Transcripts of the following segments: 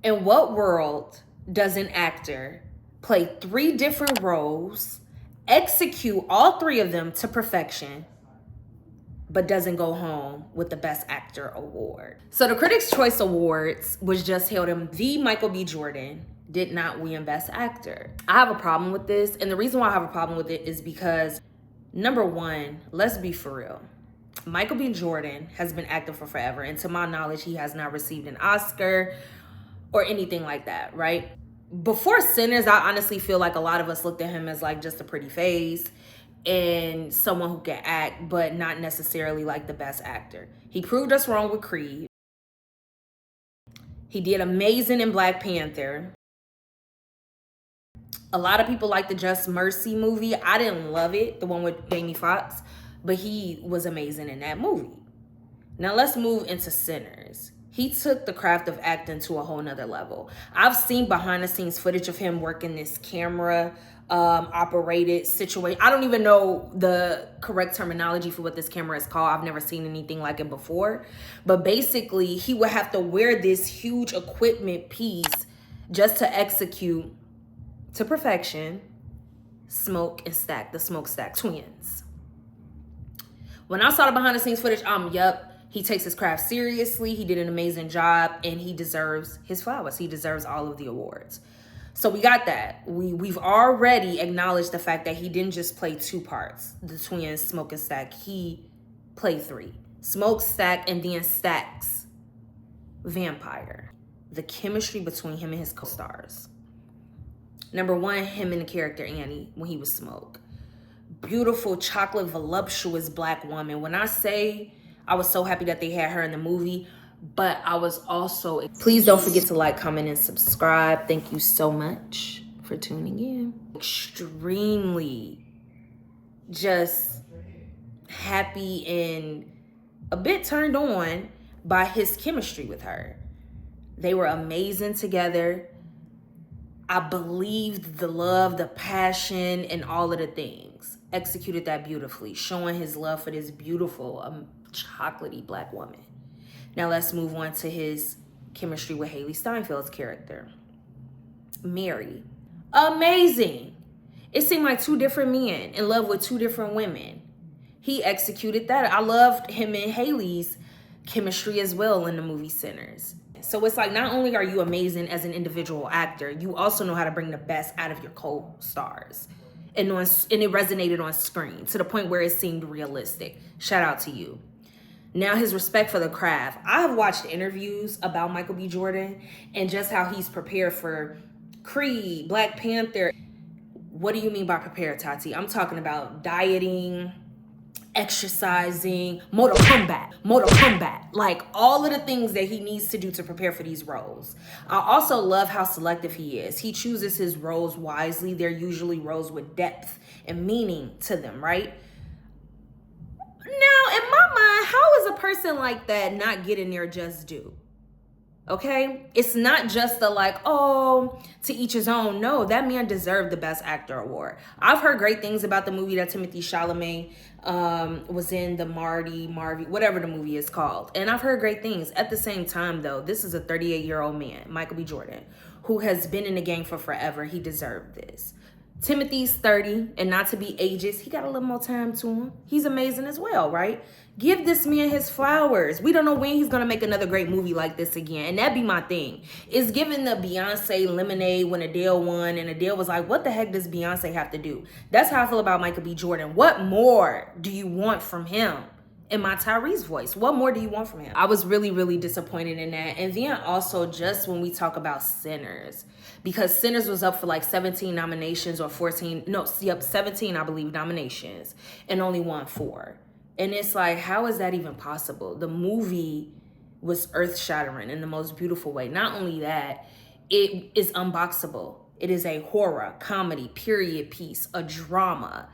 In what world does an actor play 3 different roles, execute all 3 of them to perfection, but doesn't go home with the Best Actor award? So the Critics' Choice Awards was just held, and the Michael B. Jordan did not win Best Actor. I have a problem with this, and the reason why I have a problem with it is because, number one, let's be for real. Michael B. Jordan has been acting for forever, and to my knowledge, he has not received an Oscar or anything like that, right? Before Sinners, I honestly feel like a lot of us looked at him as like just a pretty face and someone who can act, but not necessarily like the best actor. He proved us wrong with Creed. He did amazing in Black Panther. A lot of people like the Just Mercy movie. I didn't love it, the one with Jamie Foxx, but he was amazing in that movie. Now let's move into Sinners. He took the craft of acting to a whole nother level. I've seen behind the scenes footage of him working this camera operated situation. I don't even know the correct terminology for what this camera is called. I've never seen anything like it before. But basically, he would have to wear this huge equipment piece just to execute to perfection Smoke and Stack, the Smokestack twins. When I saw the behind the scenes footage, yup. He takes his craft seriously. He did an amazing job, and he deserves his flowers. He deserves all of the awards. So we got that. We've already acknowledged the fact that he didn't just play 2 parts, the twins, Smoke and Stack. He played 3. Smoke, Stack, and then Stack's vampire. The chemistry between him and his co-stars. Number 1, him and the character Annie when he was Smoke. Beautiful, chocolate, voluptuous Black woman. When I say I was so happy that they had her in the movie, but I was also... Please don't forget to like, comment, and subscribe. Thank you so much for tuning in. Extremely just happy and a bit turned on by his chemistry with her. They were amazing together. I believed the love, the passion, and all of the things. Executed that beautifully, showing his love for this beautiful, chocolatey Black woman. Now let's move on to his chemistry with Haley Steinfeld's character, Mary. Amazing. It seemed like 2 different men in love with 2 different women. He executed that. I loved him and Haley's chemistry as well in the movie Sinners. So it's like, not only are you amazing as an individual actor, you also know how to bring the best out of your co-stars. And it resonated on screen to the point where it seemed realistic. Shout out to you. Now, his respect for the craft. I have watched interviews about Michael B. Jordan and just how he's prepared for Creed, Black Panther. What do you mean by prepared, Tati? I'm talking about dieting, exercising, Mortal Kombat, like all of the things that he needs to do to prepare for these roles. I also love how selective he is. He chooses his roles wisely. They're usually roles with depth and meaning to them, right? Now, in my mind, how is a person like that not getting their just due? Okay? It's not just the like, oh, to each his own. No, that man deserved the Best Actor award. I've heard great things about the movie that Timothée Chalamet was in, the Marty, whatever the movie is called. And I've heard great things. At the same time, though, this is a 38-year-old man, Michael B. Jordan, who has been in the game for forever. He deserved this. Timothy's 30, and not to be ageist, he got a little more time to him. He's amazing as well, right? Give this man his flowers. We don't know when he's going to make another great movie like this again. And that'd be my thing. Is giving the Beyonce Lemonade when Adele won, and Adele was like, what the heck does Beyonce have to do? That's how I feel about Michael B. Jordan. What more do you want from him? In my Tyrese voice, what more do you want from him? I was really, really disappointed in that. And then also just when we talk about Sinners, because Sinners was up for like 17 nominations or 17, I believe, nominations, and only won 4. And it's like, how is that even possible? The movie was earth-shattering in the most beautiful way. Not only that, it is unboxable. It is a horror, comedy, period piece, a drama,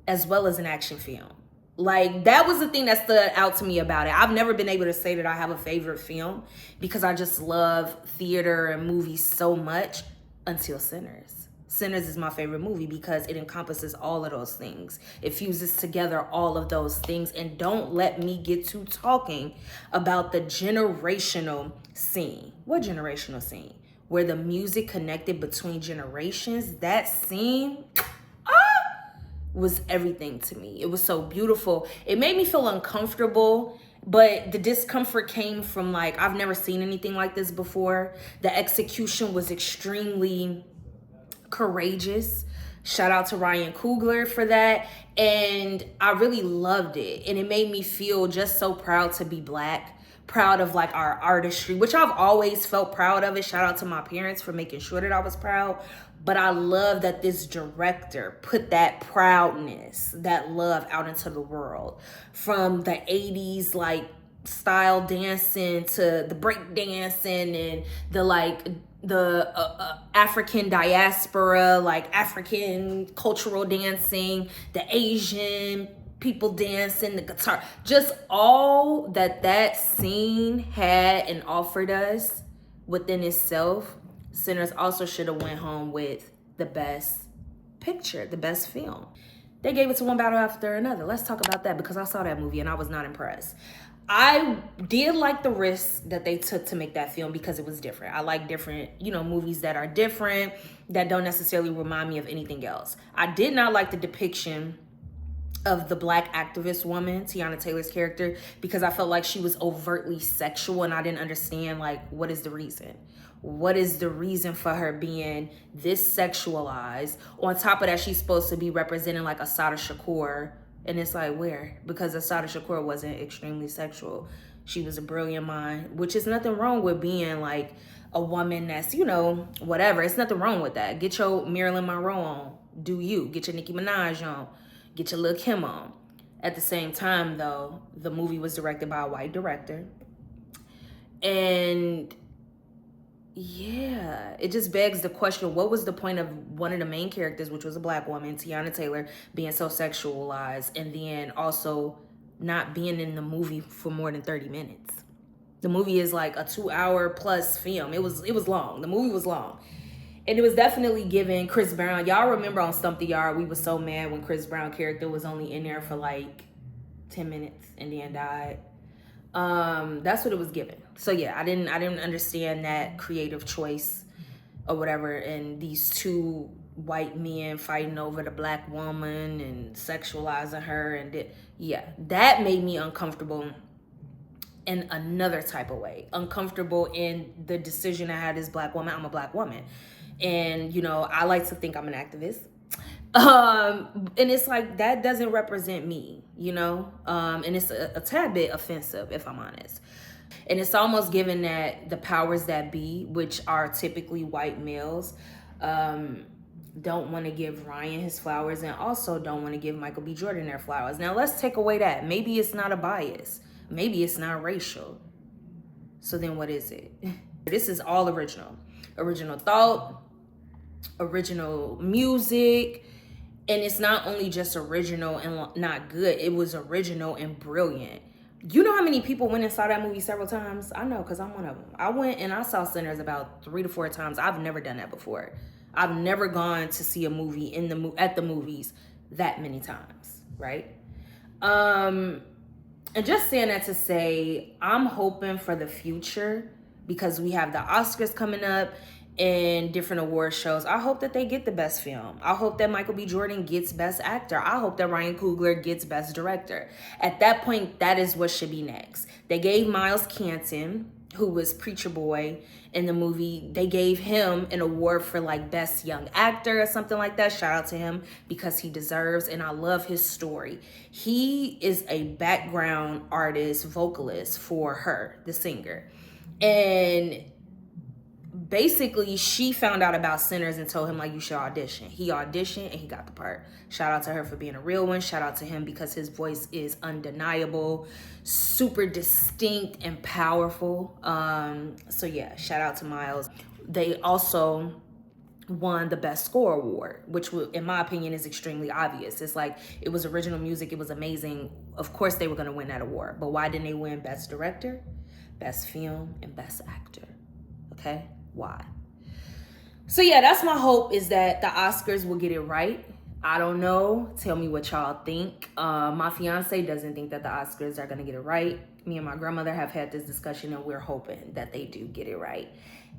as well as an action film. Like, that was the thing that stood out to me about it. I've never been able to say that I have a favorite film because I just love theater and movies so much until Sinners. Sinners is my favorite movie because it encompasses all of those things. It fuses together all of those things. And don't let me get to talking about the generational scene. What generational scene? Where the music connected between generations. That scene was everything to me. It was so beautiful. It made me feel uncomfortable, but the discomfort came from like, I've never seen anything like this before. The execution was extremely courageous. Shout out to Ryan Coogler for that. And I really loved it. And it made me feel just so proud to be Black, proud of like our artistry, which I've always felt proud of it. Shout out to my parents for making sure that I was proud. But I love that this director put that proudness, that love out into the world. From the 80s, like style dancing to the break dancing and the like the African diaspora, like African cultural dancing, the Asian people dancing, the guitar, just all that scene had and offered us within itself. Sinners also should have went home with the best picture, the best film. They gave it to one battle after another. Let's talk about that because I saw that movie and I was not impressed. I did like the risk that they took to make that film because it was different. I like different, movies that are different, that don't necessarily remind me of anything else. I did not like the depiction of the Black activist woman, Tiana Taylor's character, because I felt like she was overtly sexual and I didn't understand, like, what is the reason? What is the reason for her being this sexualized? On top of that, she's supposed to be representing like Assata Shakur. And it's like, where? Because Assata Shakur wasn't extremely sexual. She was a brilliant mind, which is nothing wrong with being like a woman that's, whatever. It's nothing wrong with that. Get your Marilyn Monroe on. Do you. Get your Nicki Minaj on. Get your Lil' Kim on. At the same time, though, the movie was directed by a white director. And yeah, it just begs the question, what was the point of one of the main characters, which was a Black woman, Tiana Taylor, being so sexualized and then also not being in the movie for more than 30 minutes? The movie is like a 2-hour plus film. It was long. The movie was long. And it was definitely giving Chris Brown. Y'all remember on Stump the Yard, we were so mad when Chris Brown character was only in there for like 10 minutes and then died. That's what it was given. So yeah, I didn't understand that creative choice or whatever, and these two white men fighting over the Black woman and sexualizing her, and that made me uncomfortable in another type of way. Uncomfortable in the decision I had as Black woman. I'm a Black woman, and I like to think I'm an activist. And it's like, that doesn't represent me, and it's a tad bit offensive, if I'm honest. And it's almost given that the powers that be, which are typically white males, don't want to give Ryan his flowers and also don't want to give Michael B. Jordan their flowers. Now, let's take away that. Maybe it's not a bias. Maybe it's not racial. So then what is it? This is all original. Original thought, original music. And it's not only just original and not good, it was original and brilliant. You know how many people went and saw that movie several times? I know, because I'm one of them. I went and I saw Sinners about 3 to 4 times. I've never done that before. I've never gone to see a movie at the movies that many times, right? And just saying that to say, I'm hoping for the future because we have the Oscars coming up and different award shows. I hope that they get the best film. I hope that Michael B. Jordan gets best actor. I hope that Ryan Coogler gets best director. At that point, that is what should be next. They gave Miles Canton, who was Preacher Boy in the movie, they gave him an award for like best young actor or something like that. Shout out to him because he deserves, and I love his story. He is a background artist, vocalist for her, the singer. And basically, she found out about Sinners and told him, like, you should audition. He auditioned and he got the part. Shout out to her for being a real one. Shout out to him because his voice is undeniable, super distinct and powerful. So yeah, shout out to Miles. They also won the Best Score Award, which in my opinion is extremely obvious. It's like, it was original music. It was amazing. Of course they were going to win that award. But why didn't they win Best Director, Best Film, and Best Actor? Okay? Why? So yeah, that's my hope, is that the Oscars will get it right. I don't know. Tell me what y'all think. My fiance doesn't think that the Oscars are gonna get it right. Me and my grandmother have had this discussion, and we're hoping that they do get it right.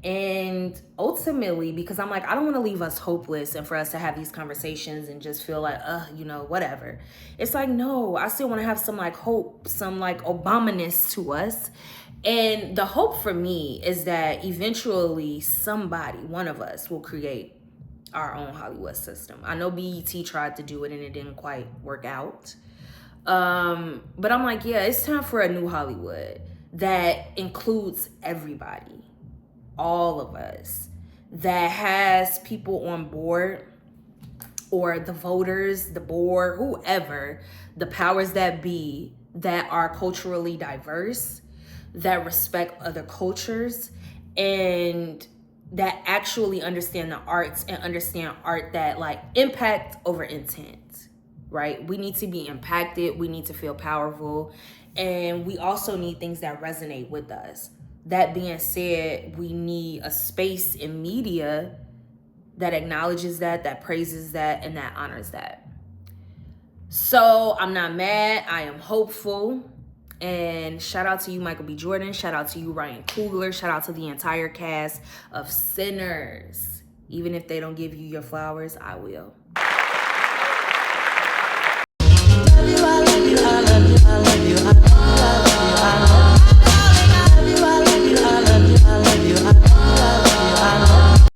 And ultimately, because I'm like, I don't want to leave us hopeless and for us to have these conversations and just feel like, whatever. It's like, no, I still want to have some like hope, some like Obama-ness to us. And the hope for me is that eventually somebody, one of us, will create our own Hollywood system. I know BET tried to do it and it didn't quite work out. But I'm like, yeah, it's time for a new Hollywood that includes everybody, all of us, that has people on board, or the voters, the board, whoever, the powers that be, that are culturally diverse, that respect other cultures, and that actually understand the arts and understand art that like impact over intent, right? We need to be impacted. We need to feel powerful. And we also need things that resonate with us. That being said, we need a space in media that acknowledges that praises that, and that honors that. So I'm not mad. I am hopeful. And shout out to you, Michael B. Jordan. Shout out to you, Ryan Coogler. Shout out to the entire cast of Sinners. Even if they don't give you your flowers, I will.